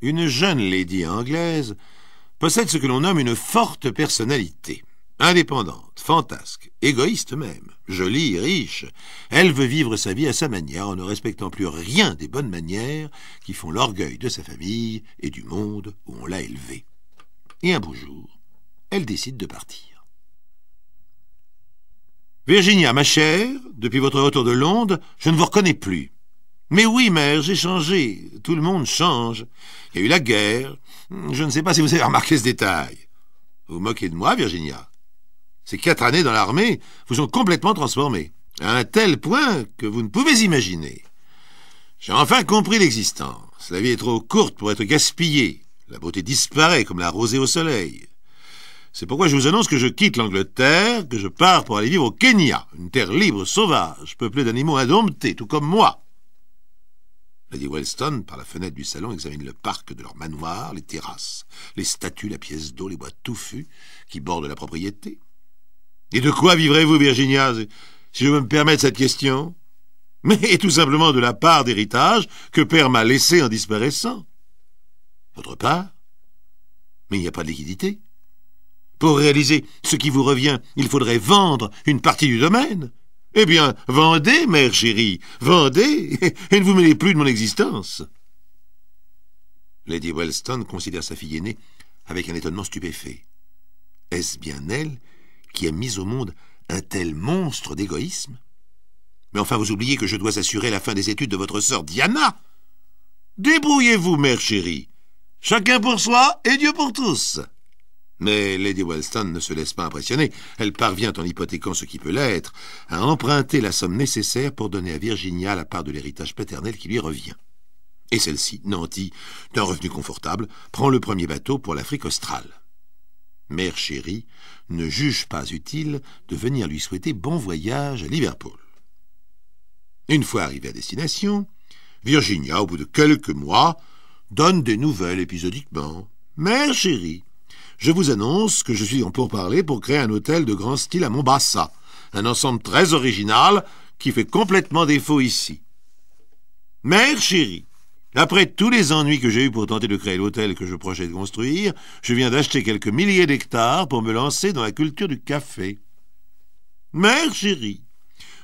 Une jeune lady anglaise possède ce que l'on nomme une forte personnalité. Indépendante, fantasque, égoïste même, jolie, riche, elle veut vivre sa vie à sa manière en ne respectant plus rien des bonnes manières qui font l'orgueil de sa famille et du monde où on l'a élevée. Et un beau jour, elle décide de partir. « Virginia, ma chère, depuis votre retour de Londres, je ne vous reconnais plus. »« Mais oui, mère, j'ai changé. Tout le monde change. Il y a eu la guerre. Je ne sais pas si vous avez remarqué ce détail. »« Vous moquez de moi, Virginia ? Ces 4 années dans l'armée vous ont complètement transformé, à un tel point que vous ne pouvez imaginer. J'ai enfin compris l'existence. La vie est trop courte pour être gaspillée. La beauté disparaît comme la rosée au soleil. C'est pourquoi je vous annonce que je quitte l'Angleterre, que je pars pour aller vivre au Kenya, une terre libre, sauvage, peuplée d'animaux indomptés, tout comme moi. » Lady Wellston, par la fenêtre du salon, examine le parc de leur manoir, les terrasses, les statues, la pièce d'eau, les bois touffus qui bordent la propriété. « Et de quoi vivrez-vous, Virginia, si je veux me permettre cette question? Mais tout simplement de la part d'héritage que père m'a laissée en disparaissant. » »« Votre part? Mais il n'y a pas de liquidité. Pour réaliser ce qui vous revient, il faudrait vendre une partie du domaine. Eh bien, vendez, mère chérie, vendez, et ne vous mêlez plus de mon existence. » Lady Wellston considère sa fille aînée avec un étonnement stupéfait. Est-ce bien elle qui a mis au monde un tel monstre d'égoïsme? Mais enfin, vous oubliez que je dois assurer la fin des études de votre sœur Diana. Débrouillez-vous, mère chérie. Chacun pour soi et Dieu pour tous. Mais Lady Wellston ne se laisse pas impressionner. Elle parvient, en hypothéquant ce qui peut l'être, à emprunter la somme nécessaire pour donner à Virginia la part de l'héritage paternel qui lui revient. Et celle-ci, nantie d'un revenu confortable, prend le premier bateau pour l'Afrique australe. Mère chérie ne juge pas utile de venir lui souhaiter bon voyage à Liverpool. Une fois arrivée à destination, Virginia, au bout de quelques mois, donne des nouvelles épisodiquement. « Mère chérie, je vous annonce que je suis en pourparlers pour créer un hôtel de grand style à Mombasa, un ensemble très original qui fait complètement défaut ici. Mère chérie, après tous les ennuis que j'ai eus pour tenter de créer l'hôtel que je projette de construire, je viens d'acheter quelques milliers d'hectares pour me lancer dans la culture du café. Mère chérie,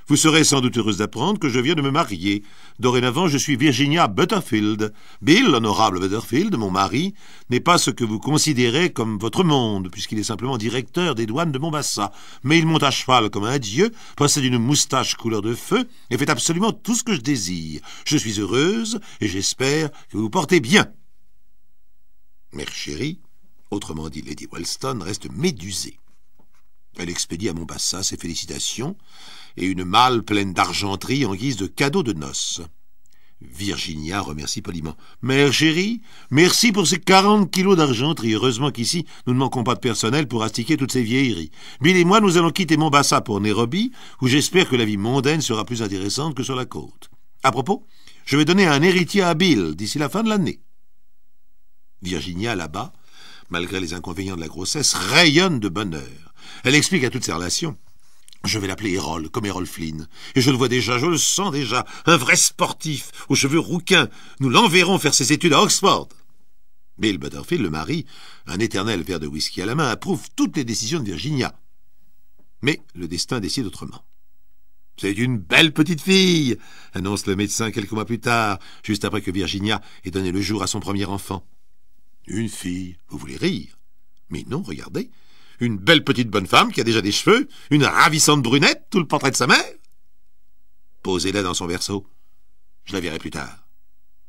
vous serez sans doute heureuse d'apprendre que je viens de me marier. Dorénavant, je suis Virginia Butterfield. Bill, l'honorable Butterfield, mon mari, n'est pas ce que vous considérez comme votre monde, puisqu'il est simplement directeur des douanes de Mombasa. Mais il monte à cheval comme un dieu, possède une moustache couleur de feu et fait absolument tout ce que je désire. Je suis heureuse et j'espère que vous vous portez bien. » Mère chérie, autrement dit Lady Wellston, reste médusée. Elle expédie à Mombasa ses félicitations et une malle pleine d'argenterie en guise de cadeau de noces. Virginia remercie poliment. « Mère chérie, merci pour ces 40 kilos d'argenterie. Heureusement qu'ici, nous ne manquons pas de personnel pour astiquer toutes ces vieilleries. Bill et moi, nous allons quitter Mombasa pour Nairobi, où j'espère que la vie mondaine sera plus intéressante que sur la côte. À propos, je vais donner un héritier à Bill d'ici la fin de l'année. » Virginia, là-bas, malgré les inconvénients de la grossesse, rayonne de bonheur. Elle explique à toutes ses relations. « Je vais l'appeler Errol, comme Errol Flynn. Et je le vois déjà, je le sens déjà, un vrai sportif, aux cheveux rouquins. Nous l'enverrons faire ses études à Oxford. » Bill Butterfield, le mari, un éternel verre de whisky à la main, approuve toutes les décisions de Virginia. Mais le destin décide autrement. « C'est une belle petite fille !» annonce le médecin quelques mois plus tard, juste après que Virginia ait donné le jour à son premier enfant. « Une fille, vous voulez rire? Mais non, regardez. Une belle petite bonne femme qui a déjà des cheveux, une ravissante brunette, tout le portrait de sa mère. Posez-la dans son berceau. Je la verrai plus tard. »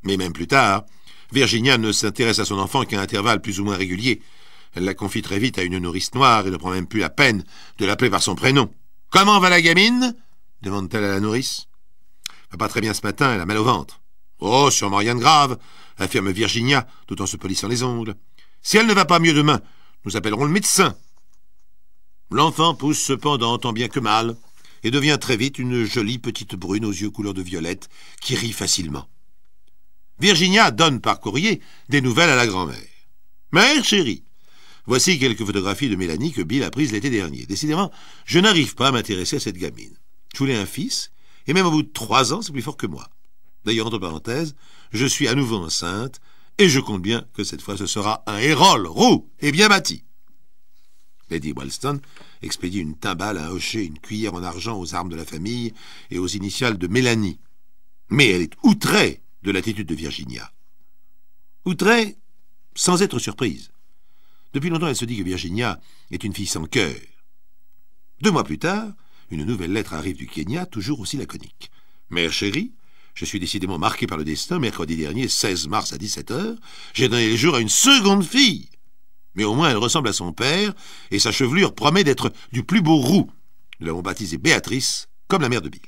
Mais même plus tard, Virginia ne s'intéresse à son enfant qu'à intervalles plus ou moins réguliers. Elle la confie très vite à une nourrice noire et ne prend même plus la peine de l'appeler par son prénom. « Comment va la gamine ?» demande-t-elle à la nourrice. « Va pas très bien ce matin, elle a mal au ventre. »« Oh, sûrement rien de grave, » affirme Virginia, tout en se polissant les ongles. « Si elle ne va pas mieux demain, nous appellerons le médecin. » L'enfant pousse cependant tant bien que mal et devient très vite une jolie petite brune aux yeux couleur de violette qui rit facilement. Virginia donne par courrier des nouvelles à la grand-mère. « Mère chérie, voici quelques photographies de Mélanie que Bill a prises l'été dernier. Décidément, je n'arrive pas à m'intéresser à cette gamine. Je voulais un fils, et même au bout de 3 ans, c'est plus fort que moi. D'ailleurs, entre parenthèses, je suis à nouveau enceinte, et je compte bien que cette fois ce sera un Hérole roux et bien bâti. Lady Wellston expédie une timbale, un hochet, une cuillère en argent aux armes de la famille et aux initiales de Mélanie. Mais elle est outrée de l'attitude de Virginia. Outrée sans être surprise. Depuis longtemps, elle se dit que Virginia est une fille sans cœur. 2 mois plus tard, une nouvelle lettre arrive du Kenya, toujours aussi laconique. « Mère chérie, je suis décidément marqué par le destin. Mercredi dernier, 16 mars à 17 h, j'ai donné le jour à une seconde fille. Mais au moins elle ressemble à son père, et sa chevelure promet d'être du plus beau roux. Nous l'avons baptisée Béatrice, comme la mère de Bill. »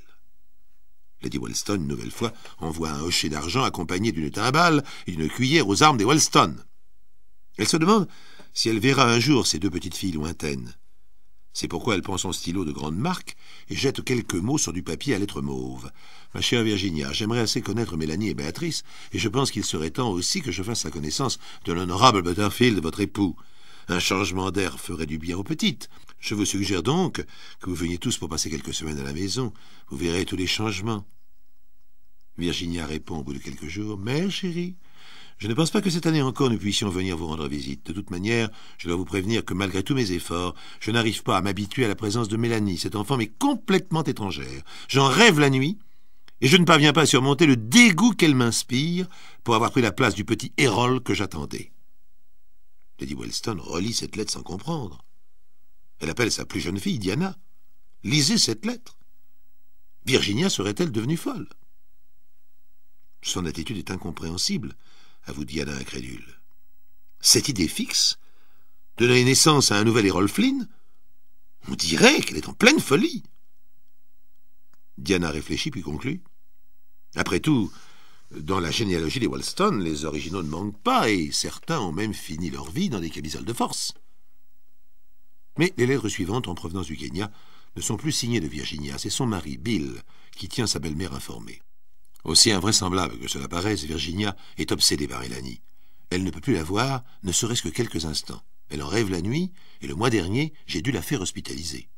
Lady Wellston, une nouvelle fois, envoie un hochet d'argent accompagné d'une timbale et d'une cuillère aux armes des Wellston. Elle se demande si elle verra un jour ces 2 petites filles lointaines. C'est pourquoi elle prend son stylo de grande marque et jette quelques mots sur du papier à lettres mauves. « Ma chère Virginia, j'aimerais assez connaître Mélanie et Béatrice, et je pense qu'il serait temps aussi que je fasse la connaissance de l'honorable Butterfield, votre époux. Un changement d'air ferait du bien aux petites. Je vous suggère donc que vous veniez tous pour passer quelques semaines à la maison. Vous verrez tous les changements. » Virginia répond au bout de quelques jours. « Mère chérie, je ne pense pas que cette année encore nous puissions venir vous rendre visite. De toute manière, je dois vous prévenir que malgré tous mes efforts, je n'arrive pas à m'habituer à la présence de Mélanie. Cette enfant m'est complètement étrangère. J'en rêve la nuit, et je ne parviens pas à surmonter le dégoût qu'elle m'inspire pour avoir pris la place du petit Hérole que j'attendais. » Lady Wellston relit cette lettre sans comprendre. Elle appelle sa plus jeune fille, Diana. « Lisez cette lettre. Virginia serait-elle devenue folle ?» Son attitude est incompréhensible, avoue Diana incrédule. Cette idée fixe, de donner naissance à un nouvel Errol Flynn, on dirait qu'elle est en pleine folie. Diana réfléchit puis conclut. Après tout, dans la généalogie des Wellston, les originaux ne manquent pas, et certains ont même fini leur vie dans des camisoles de force. Mais les lettres suivantes, en provenance du Kenya, ne sont plus signées de Virginia, c'est son mari, Bill, qui tient sa belle-mère informée. Aussi invraisemblable que cela paraisse, Virginia est obsédée par Mélanie. Elle ne peut plus la voir, ne serait-ce que quelques instants. Elle en rêve la nuit, et le mois dernier, j'ai dû la faire hospitaliser.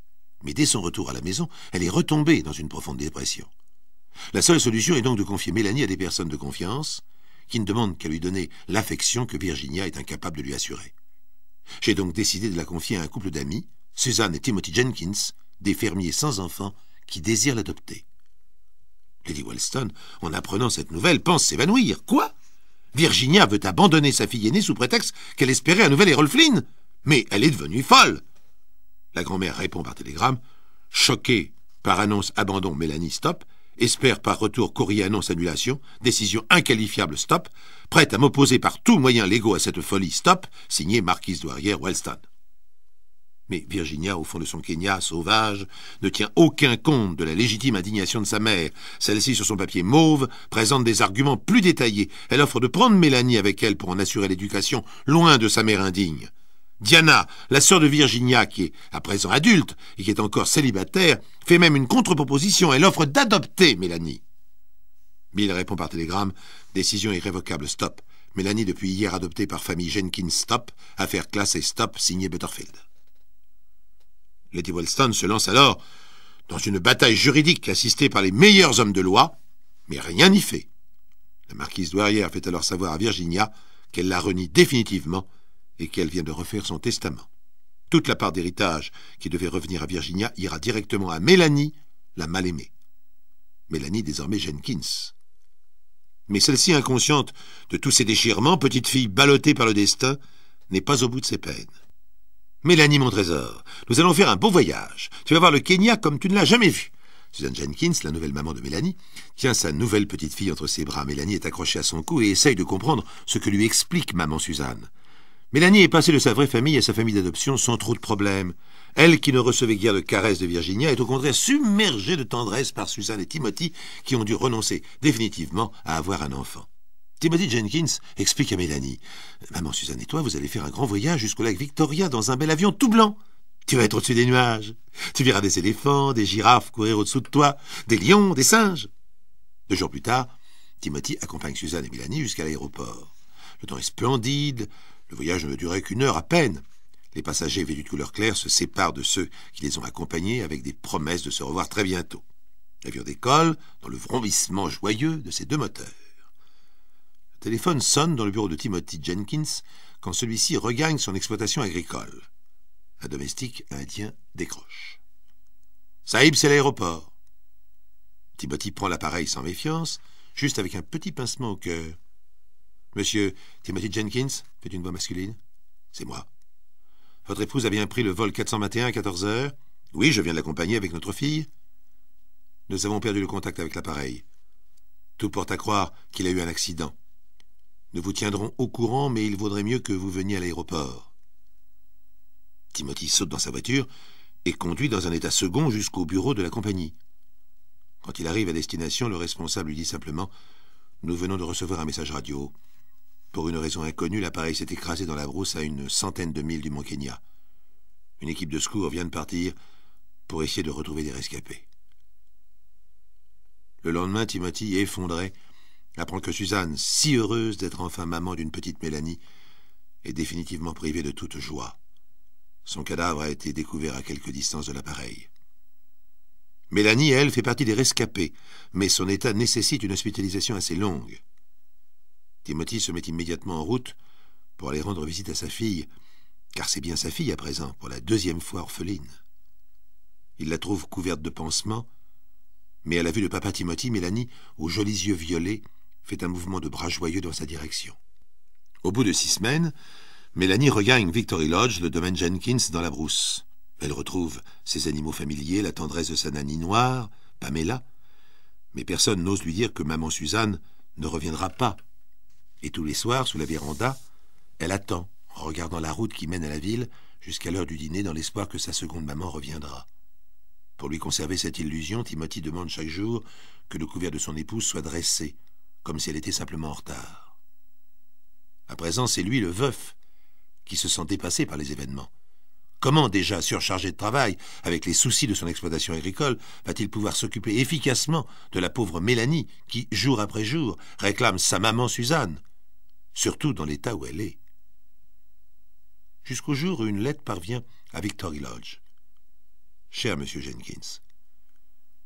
Mais dès son retour à la maison, elle est retombée dans une profonde dépression. La seule solution est donc de confier Mélanie à des personnes de confiance, qui ne demandent qu'à lui donner l'affection que Virginia est incapable de lui assurer. J'ai donc décidé de la confier à un couple d'amis, Suzanne et Timothy Jenkins, des fermiers sans enfants qui désirent l'adopter. Lady Wellston, en apprenant cette nouvelle, pense s'évanouir. Quoi? Virginia veut abandonner sa fille aînée sous prétexte qu'elle espérait un nouvel Errol Flynn. Mais elle est devenue folle. La grand-mère répond par télégramme. Choquée par annonce abandon, Mélanie stop. Espère par retour courrier annonce annulation. Décision inqualifiable stop. Prête à m'opposer par tous moyens légaux à cette folie stop. Signé Marquise Douairière Wellston. Mais Virginia, au fond de son Kenya sauvage, ne tient aucun compte de la légitime indignation de sa mère. Celle-ci, sur son papier mauve, présente des arguments plus détaillés. Elle offre de prendre Mélanie avec elle pour en assurer l'éducation, loin de sa mère indigne. Diana, la sœur de Virginia, qui est à présent adulte et qui est encore célibataire, fait même une contre-proposition. Elle offre d'adopter Mélanie. Bill répond par télégramme. Décision irrévocable, stop. Mélanie, depuis hier adoptée par famille Jenkins, stop. Affaire classée, stop, signé Butterfield. Lady Wellston se lance alors dans une bataille juridique assistée par les meilleurs hommes de loi, mais rien n'y fait. La marquise Douairière fait alors savoir à Virginia qu'elle la renie définitivement et qu'elle vient de refaire son testament. Toute la part d'héritage qui devait revenir à Virginia ira directement à Mélanie, la mal-aimée. Mélanie, désormais Jenkins. Mais celle-ci, inconsciente de tous ces déchirements, petite fille ballottée par le destin, n'est pas au bout de ses peines. Mélanie, mon trésor, nous allons faire un beau voyage. Tu vas voir le Kenya comme tu ne l'as jamais vu. Suzanne Jenkins, la nouvelle maman de Mélanie, tient sa nouvelle petite fille entre ses bras. Mélanie est accrochée à son cou et essaye de comprendre ce que lui explique maman Suzanne. Mélanie est passée de sa vraie famille à sa famille d'adoption sans trop de problèmes. Elle, qui ne recevait guère de caresses de Virginia, est au contraire submergée de tendresse par Suzanne et Timothy, qui ont dû renoncer définitivement à avoir un enfant. Timothy Jenkins explique à Mélanie. « Maman Suzanne et toi, vous allez faire un grand voyage jusqu'au lac Victoria dans un bel avion tout blanc. Tu vas être au-dessus des nuages. Tu verras des éléphants, des girafes courir au-dessous de toi, des lions, des singes. » 2 jours plus tard, Timothy accompagne Suzanne et Mélanie jusqu'à l'aéroport. Le temps est splendide, le voyage ne durait qu'1 heure à peine. Les passagers vêtus de couleur claire se séparent de ceux qui les ont accompagnés avec des promesses de se revoir très bientôt. L'avion décolle dans le vrombissement joyeux de ses 2 moteurs. téléphone sonne dans le bureau de Timothy Jenkins quand celui-ci regagne son exploitation agricole. Un domestique indien décroche. « Sahib, c'est l'aéroport. » Timothy prend l'appareil sans méfiance, juste avec un petit pincement au cœur. « Monsieur Timothy Jenkins » fait une voix masculine. « C'est moi. »« Votre épouse a bien pris le vol 421 à 14 heures. »« Oui, je viens de l'accompagner avec notre fille. » Nous avons perdu le contact avec l'appareil. Tout porte à croire qu'il a eu un accident. Nous vous tiendrons au courant, mais il vaudrait mieux que vous veniez à l'aéroport. Timothy saute dans sa voiture et conduit dans un état second jusqu'au bureau de la compagnie. Quand il arrive à destination, le responsable lui dit simplement « Nous venons de recevoir un message radio. Pour une raison inconnue, l'appareil s'est écrasé dans la brousse à une centaine de milles du Mont Kenya. Une équipe de secours vient de partir pour essayer de retrouver des rescapés. » Le lendemain, Timothy, effondré, apprend que Suzanne, si heureuse d'être enfin maman d'une petite Mélanie, est définitivement privée de toute joie. Son cadavre a été découvert à quelque distance de l'appareil. Mélanie, elle, fait partie des rescapés, mais son état nécessite une hospitalisation assez longue. Timothy se met immédiatement en route pour aller rendre visite à sa fille, car c'est bien sa fille à présent, pour la deuxième fois orpheline. Il la trouve couverte de pansements, mais à la vue de papa Timothy, Mélanie, aux jolis yeux violets, fait un mouvement de bras joyeux dans sa direction. Au bout de 6 semaines, Mélanie regagne Victory Lodge, le domaine Jenkins, dans la brousse. Elle retrouve ses animaux familiers, la tendresse de sa nanny noire, Pamela, mais personne n'ose lui dire que maman Suzanne ne reviendra pas. Et tous les soirs, sous la véranda, elle attend, en regardant la route qui mène à la ville, jusqu'à l'heure du dîner, dans l'espoir que sa seconde maman reviendra. Pour lui conserver cette illusion, Timothy demande chaque jour que le couvert de son épouse soit dressé, comme si elle était simplement en retard. À présent, c'est lui, le veuf, qui se sent dépassé par les événements. Comment, déjà surchargé de travail, avec les soucis de son exploitation agricole, va-t-il pouvoir s'occuper efficacement de la pauvre Mélanie, qui, jour après jour, réclame sa maman Suzanne, surtout dans l'état où elle est? Jusqu'au jour où une lettre parvient à Victory Lodge. Cher Monsieur Jenkins,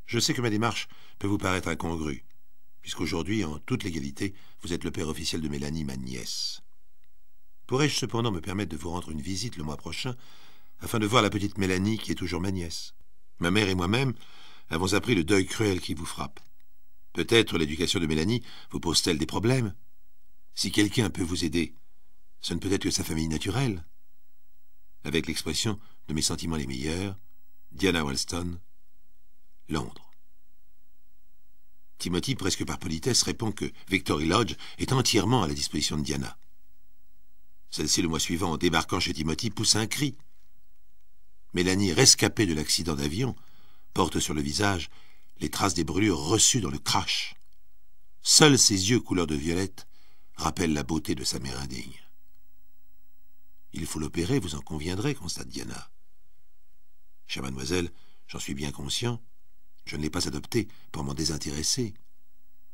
je sais que ma démarche peut vous paraître incongrue, puisqu'aujourd'hui, en toute légalité, vous êtes le père officiel de Mélanie, ma nièce. Pourrais-je cependant me permettre de vous rendre une visite le mois prochain, afin de voir la petite Mélanie qui est toujours ma nièce? Ma mère et moi-même avons appris le deuil cruel qui vous frappe. Peut-être l'éducation de Mélanie vous pose-t-elle des problèmes? Si quelqu'un peut vous aider, ce ne peut être que sa famille naturelle. Avec l'expression de mes sentiments les meilleurs, Diana Wellston, Londres. Timothy, presque par politesse, répond que Victory Lodge est entièrement à la disposition de Diana. Celle-ci, le mois suivant, en débarquant chez Timothy, pousse un cri. Mélanie, rescapée de l'accident d'avion, porte sur le visage les traces des brûlures reçues dans le crash. Seuls ses yeux couleur de violette rappellent la beauté de sa mère indigne. « Il faut l'opérer, vous en conviendrez, constate Diana. »« Chère mademoiselle, j'en suis bien conscient. Je ne l'ai pas adoptée pour m'en désintéresser.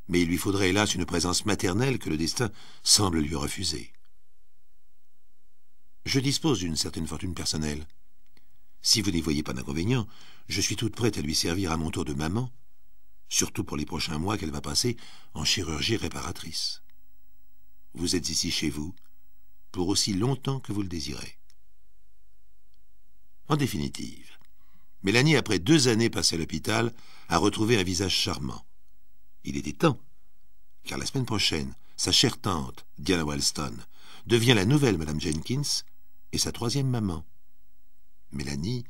Mais il lui faudrait hélas une présence maternelle que le destin semble lui refuser. Je dispose d'une certaine fortune personnelle. Si vous n'y voyez pas d'inconvénient, je suis toute prête à lui servir à mon tour de maman, surtout pour les prochains mois qu'elle va passer en chirurgie réparatrice. Vous êtes ici chez vous, pour aussi longtemps que vous le désirez. » En définitive, Mélanie, après 2 années passées à l'hôpital, a retrouvé un visage charmant. Il était temps, car la semaine prochaine, sa chère tante, Diana Wellston, devient la nouvelle Madame Jenkins et sa 3e maman. Mélanie